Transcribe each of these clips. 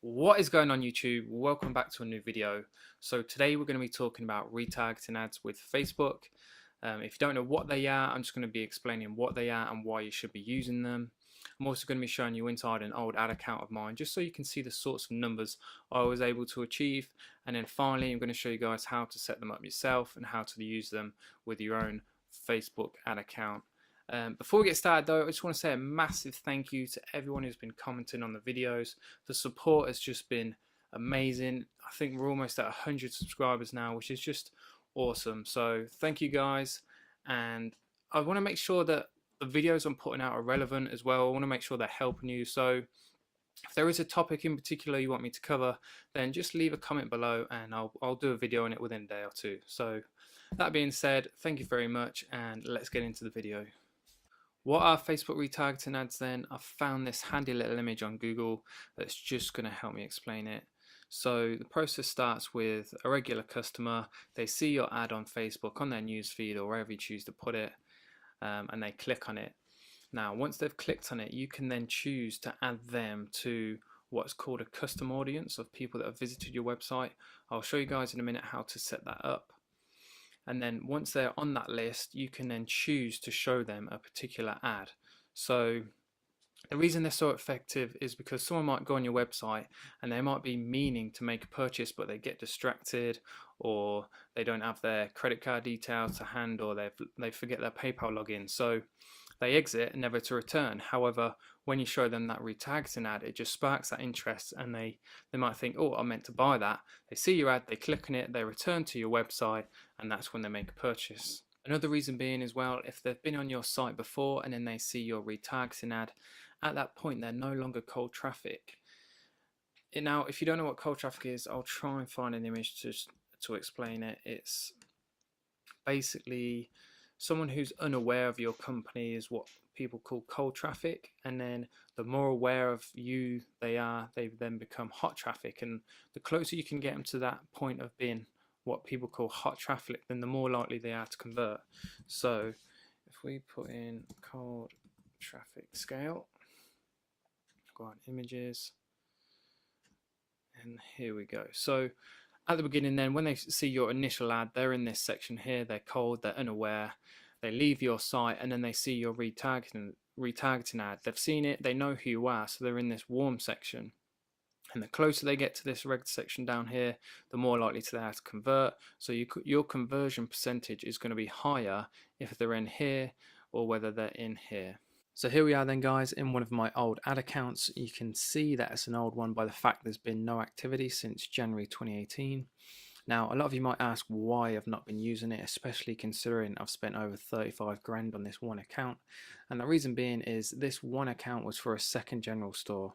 What is going on YouTube? Welcome back to a new video. So today we're going to be talking about retargeting ads with Facebook. If you don't know what they are, I'm just going to be explaining what they are and why you should be using them. I'm also going to be showing you inside an old ad account of mine just so you can see the sorts of numbers I was able to achieve. And then finally I'm going to show you guys how to set them up yourself and how to use them with your own Facebook ad account. Before we get started though, I just want to say a massive thank you to everyone who's been commenting on the videos. The support has just been amazing. I think we're almost at 100 subscribers now, which is just awesome. So thank you guys, and I want to make sure that the videos I'm putting out are relevant as well. I want to make sure they're helping you. So if there is a topic in particular you want me to cover, then just leave a comment below and I'll do a video on it within a day or two. So that being said, thank you very much, and let's get into the video. What are Facebook retargeting ads then? I've found this handy little image on Google that's just going to help me explain it. So the process starts with a regular customer. They see your ad on Facebook, on their newsfeed or wherever you choose to put it, and they click on it. Now, once they've clicked on it, you can then choose to add them to what's called a custom audience of people that have visited your website. I'll show you guys in a minute how to set that up. And then once they're on that list, you can then choose to show them a particular ad. So the reason they're so effective is because someone might go on your website and they might be meaning to make a purchase, but they get distracted, or they don't have their credit card details to hand, or they forget their PayPal login. So they exit, never to return. However, when you show them that retargeting ad, it just sparks that interest, and they might think, oh, I meant to buy that. They see your ad, they click on it, they return to your website, and that's when they make a purchase. Another reason being as well, if they've been on your site before and then they see your retargeting ad, at that point they're no longer cold traffic. Now, if you don't know what cold traffic is, I'll try and find an image to explain it. It's basically someone who's unaware of your company is what people call cold traffic, and then the more aware of you they are, they then become hot traffic. And the closer you can get them to that point of being what people call hot traffic, then the more likely they are to convert. So if we put in cold traffic scale, go on images, and here we go. So at the beginning then, when they see your initial ad, they're in this section here, they're cold, they're unaware, they leave your site, and then they see your retargeting ad. They've seen it, they know who you are, so they're in this warm section. And the closer they get to this red section down here, the more likely they are to convert. So your conversion percentage is going to be higher if they're in here or whether they're in here. So here we are then, guys, in one of my old ad accounts. You can see that it's an old one by the fact there's been no activity since January 2018. Now, a lot of you might ask why I've not been using it, especially considering I've spent over 35 grand on this one account. And the reason being is this one account was for a second general store.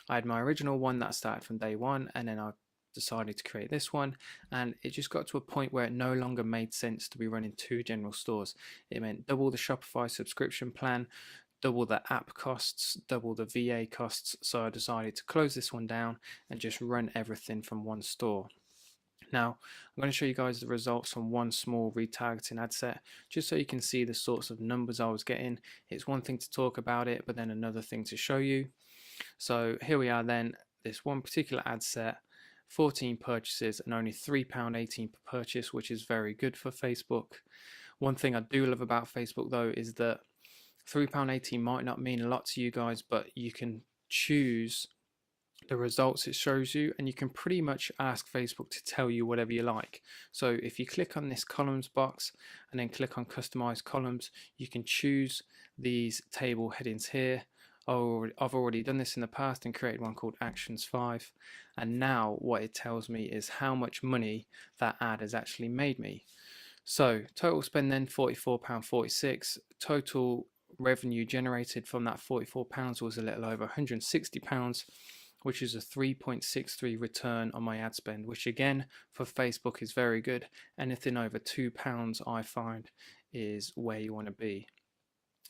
I had my original one that started from day one, and then I decided to create this one, and it just got to a point where it no longer made sense to be running two general stores. It meant double the Shopify subscription plan, double the app costs, double the VA costs. So I decided to close this one down and just run everything from one store. Now, I'm going to show you guys the results from one small retargeting ad set, just so you can see the sorts of numbers I was getting. It's one thing to talk about it, but then another thing to show you. So here we are then, this one particular ad set, 14 purchases and only £3.18 per purchase, which is very good for Facebook. One thing I do love about Facebook though is that £3.18 might not mean a lot to you guys, but you can choose the results it shows you, and you can pretty much ask Facebook to tell you whatever you like. So if you click on this columns box and then click on customize columns, you can choose these table headings here. I've already done this in the past and created one called Actions 5, and now what it tells me is how much money that ad has actually made me. So total spend then £44.46, total revenue generated from that £44 was a little over £160, which is a 3.63 return on my ad spend, which again for Facebook is very good. Anything over £2 I find is where you want to be.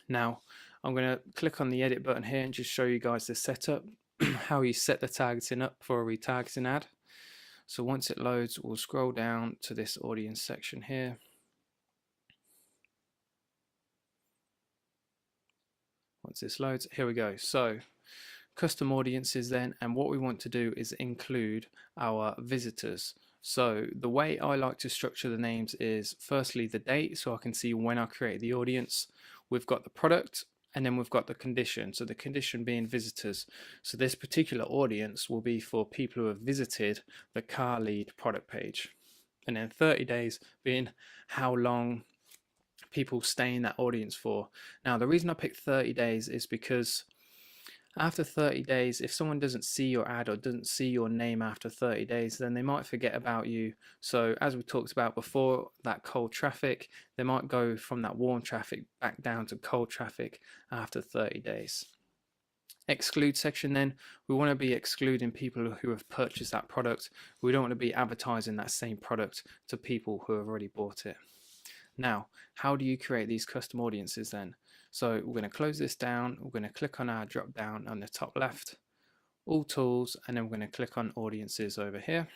Now I'm going to click on the edit button here and just show you guys the setup, how you set the targeting up for a retargeting ad. So once it loads, we'll scroll down to this audience section here. Once this loads, here we go. So custom audiences then, and what we want to do is include our visitors. So the way I like to structure the names is firstly the date, so I can see when I create the audience. We've got the product, and then we've got the condition, so the condition being visitors. So this particular audience will be for people who have visited the car lead product page, and then 30 days being how long people stay in that audience for. Now the reason I picked 30 days is because after 30 days, if someone doesn't see your ad or doesn't see your name after 30 days, then they might forget about you. So as we talked about before, that cold traffic, they might go from that warm traffic back down to cold traffic after 30 days. Exclude section then, we want to be excluding people who have purchased that product. We don't want to be advertising that same product to people who have already bought it. Now, how do you create these custom audiences then? So we're going to close this down. We're going to click on our drop down on the top left, all tools, and then we're going to click on audiences over here.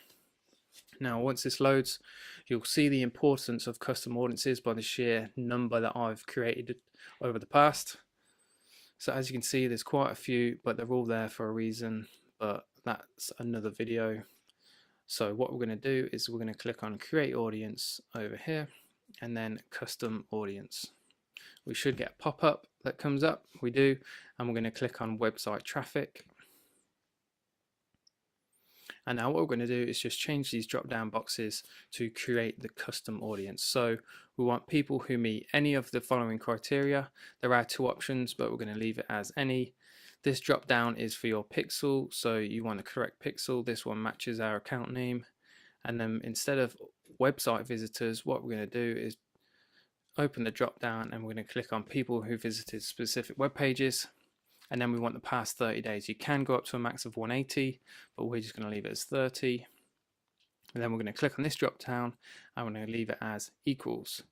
Now, once this loads, you'll see the importance of custom audiences by the sheer number that I've created over the past. So as you can see, there's quite a few, but they're all there for a reason, but that's another video. So what we're going to do is we're going to click on create audience over here, and then custom audience. We should get a pop-up that comes up. We do, and we're going to click on website traffic. And now what we're going to do is just change these drop down boxes to create the custom audience. So we want people who meet any of the following criteria. There are two options, but we're going to leave it as any. This drop down is for your pixel, so you want the correct pixel. This one matches our account name. And then instead of website visitors, what we're going to do is open the drop down, and we're going to click on people who visited specific web pages, and then we want the past 30 days. You can go up to a max of 180, but we're just going to leave it as 30. And then we're going to click on this drop down, and we're going to leave it as equals.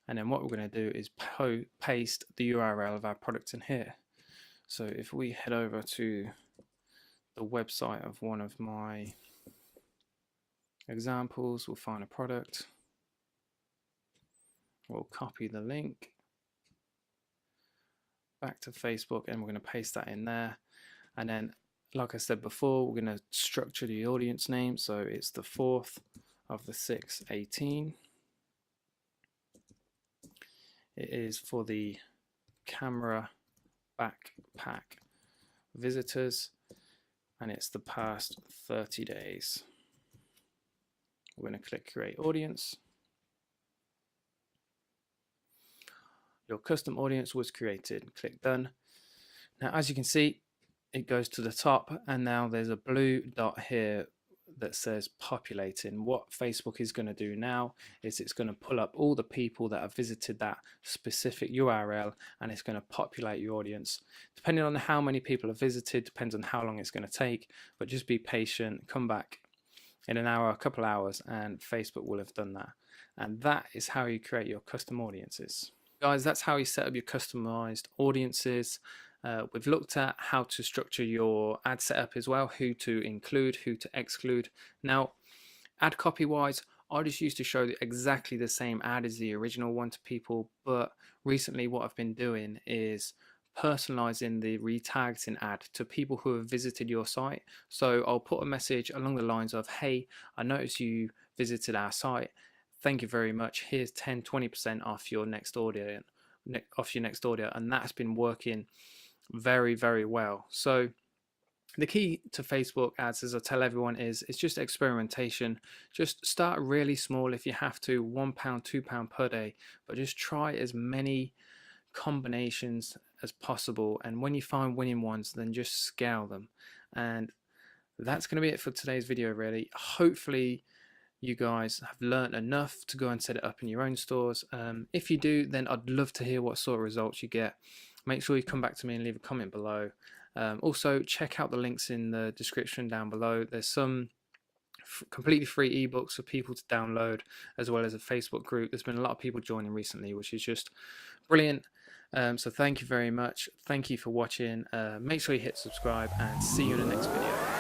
And then what we're going to do is paste the URL of our product in here. So if we head over to the website of one of my examples, we'll find a product. We'll copy the link back to Facebook, and we're going to paste that in there. And then, like I said before, we're going to structure the audience name. So it's the 4th of the 6th, 18. It is for the camera backpack visitors, and it's the past 30 days. We're going to click create audience. Your custom audience was created. Click done. Now, as you can see, it goes to the top, and now there's a blue dot here that says populating. What Facebook is going to do now is it's going to pull up all the people that have visited that specific URL, and it's going to populate your audience. Depending on how many people have visited, depends on how long it's going to take, but just be patient, come back in an hour, a couple hours, and Facebook will have done that. And that is how you create your custom audiences. Guys, that's how you set up your customized audiences. We've looked at how to structure your ad setup as well, who to include, who to exclude. Now, ad copy wise, I just used to show exactly the same ad as the original one to people, but recently what I've been doing is personalizing the retargeting ad to people who have visited your site. So I'll put a message along the lines of, hey, I noticed you visited our site. Thank you very much. Here's 10-20% off your next order, and that's been working very, very well. So the key to Facebook ads, as I tell everyone, is it's just experimentation. Just start really small if you have to, £1, £2 per day, but just try as many combinations as possible, and when you find winning ones, then just scale them. And that's going to be it for today's video, really. Hopefully you guys have learned enough to go and set it up in your own stores. If you do, then I'd love to hear what sort of results you get. Make sure you come back to me and leave a comment below. Also, check out the links in the description down below. There's some completely free ebooks for people to download, as well as a Facebook group. There's been a lot of people joining recently, which is just brilliant. So thank you very much. Thank you for watching. Make sure you hit subscribe, and see you in the next video.